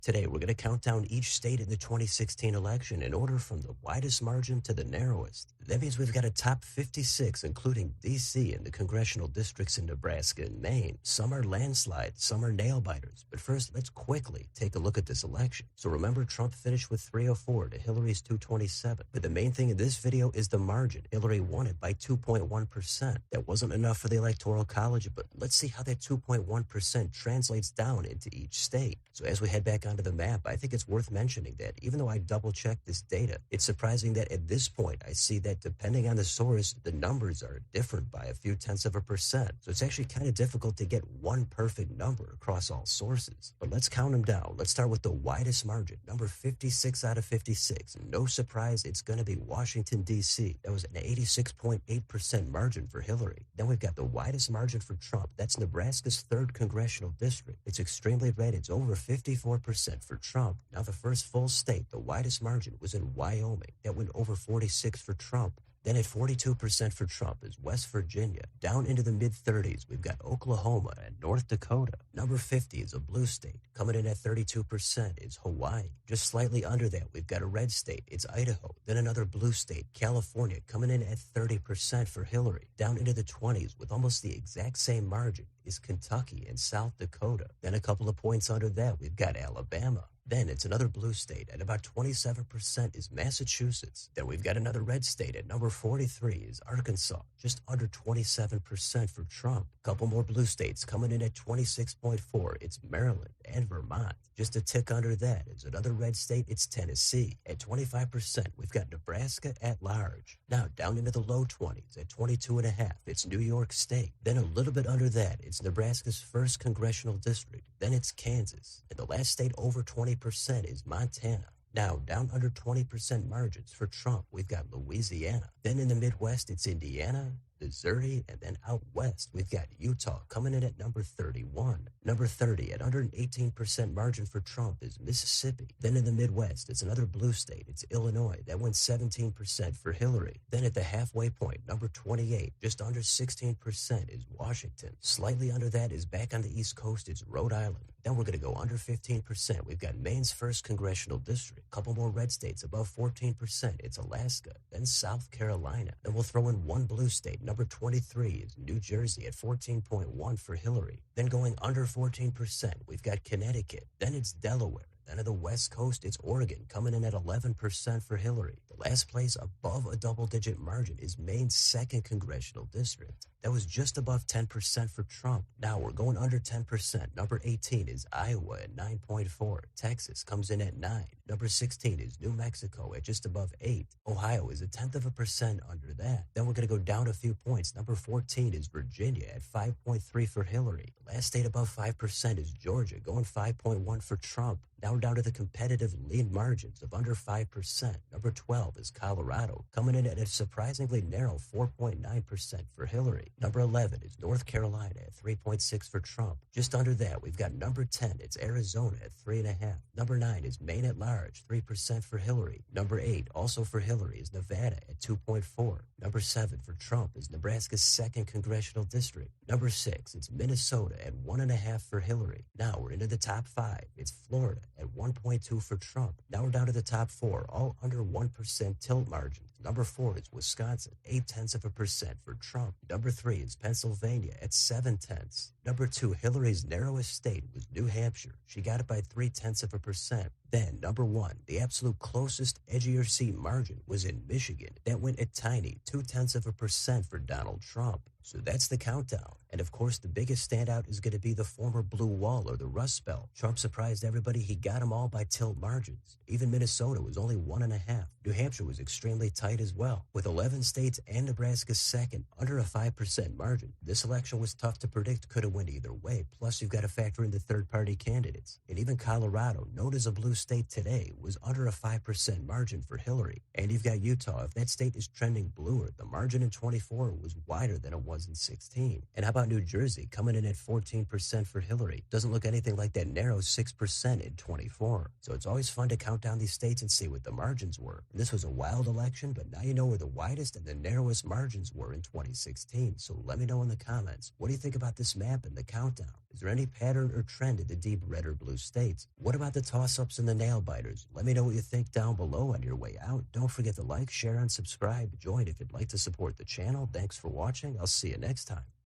Today, we're going to count down each state in the 2016 election in order from the widest margin to the narrowest. That means we've got a top 56, including D.C. and the congressional districts in Nebraska and Maine. Some are landslides, some are nail biters. But first, let's quickly take a look at this election. So remember, Trump finished with 304 to Hillary's 227. But the main thing in this video is the margin. Hillary won it by 2.1%. That wasn't enough for the Electoral College, but let's see how that 2.1% translates down into each state. So as we head back onto the map, I think it's worth mentioning that even though I double-checked this data, it's surprising that at this point I see that depending on the source, the numbers are different by a few tenths of a percent. So it's actually kind of difficult to get one perfect number across all sources. But let's count them down. Let's start with the widest margin, number 56 out of 56. No surprise, it's going to be Washington, D.C. That was an 86.8% margin for Hillary. Then we've got the widest margin for Trump. That's Nebraska's 3rd congressional district. It's extremely red. It's over 54% for Trump. Now, the first full state, the widest margin, was in Wyoming. That went over 46 for Trump. Then at 42% for Trump is West Virginia. Down into the mid-30s, we've got Oklahoma and North Dakota. Number 50 is a blue state. Coming in at 32% is Hawaii. Just slightly under that, we've got a red state. It's Idaho. Then another blue state, California, coming in at 30% for Hillary. Down into the 20s with almost the exact same margin is Kentucky and South Dakota. Then a couple of points under that, we've got Alabama. Then it's another blue state at about 27% is Massachusetts. Then we've got another red state at number 43 is Arkansas, just under 27% for Trump. Couple more blue states coming in at 26.4. It's Maryland and Vermont. Just a tick under that is another red state. It's Tennessee at 25%. We've got Nebraska at large. Now down into the low 20s at 22.5. It's New York State. Then a little bit under that, it's Nebraska's 1st congressional district. Then it's Kansas. And the last state over 20% is Montana. Now, down under 20% margins for Trump, we've got Louisiana. Then in the Midwest, it's Indiana, Missouri, and then out west, we've got Utah coming in at number 31. Number 30 at under an 18% margin for Trump is Mississippi. Then in the Midwest, it's another blue state. It's Illinois. That went 17% for Hillary. Then at the halfway point, number 28, just under 16% is Washington. Slightly under that is back on the East Coast, it's Rhode Island. Then we're going to go under 15%. We've got Maine's 1st congressional district. Couple more red states above 14%. It's Alaska. Then South Carolina. Then we'll throw in one blue state. Number 23 is New Jersey at 14.1 for Hillary. Then going under 14%, we've got Connecticut. Then it's Delaware. Then on the West Coast, it's Oregon, coming in at 11% for Hillary. The last place above a double-digit margin is Maine's 2nd congressional district. That was just above 10% for Trump. Now we're going under 10%. Number 18 is Iowa at 9.4. Texas comes in at 9. Number 16 is New Mexico at just above 8. Ohio is 0.1% under that. Then we're going to go down a few points. Number 14 is Virginia at 5.3 for Hillary. The last state above 5% is Georgia, going 5.1 for Trump. Now we're down to the competitive lean margins of under 5%. Number 12 is Colorado, coming in at a surprisingly narrow 4.9% for Hillary. Number 11 is North Carolina at 3.6 for Trump. Just under that, we've got number 10, it's Arizona at 3.5. Number 9 is Maine at large, 3% for Hillary. Number 8, also for Hillary, is Nevada at 2.4. Number 7 for Trump is Nebraska's 2nd congressional district. Number 6, it's Minnesota at 1.5 for Hillary. Now we're into the top 5. It's Florida at 1.2 for Trump. Now we're down to the top 4, all under 1% tilt margins. Number 4 is Wisconsin, 0.8% for Trump. Number 3 is Pennsylvania at 0.7. Number 2, Hillary's narrowest state was New Hampshire. She got it by 0.3%. Then, number 1, the absolute closest edgier seat margin was in Michigan. That went a tiny 0.2% for Donald Trump. So that's the countdown. And of course, the biggest standout is going to be the former blue wall or the Rust Belt. Trump surprised everybody. He got them all by tilt margins. Even Minnesota was only 1.5. New Hampshire was extremely tight as well. With 11 states and Nebraska's 2nd, under a 5% margin, this election was tough to predict, could have went either way. Plus, you've got to factor in the third-party candidates. And even Colorado, known as a blue state today, was under a 5% margin for Hillary. And you've got Utah. If that state is trending bluer, the margin in 24 was wider than it was in 16. And how about New Jersey, coming in at 14% for Hillary? Doesn't look anything like that narrow 6% in 24. So it's always fun to count down these states and see what the margins were. And this was a wild election, but but now you know where the widest and the narrowest margins were in 2016. So let me know in the comments. What do you think about this map and the countdown? Is there any pattern or trend in the deep red or blue states? What about the toss-ups and the nail biters? Let me know what you think down below on your way out. Don't forget to like, share, and subscribe. Join if you'd like to support the channel. Thanks for watching. I'll see you next time.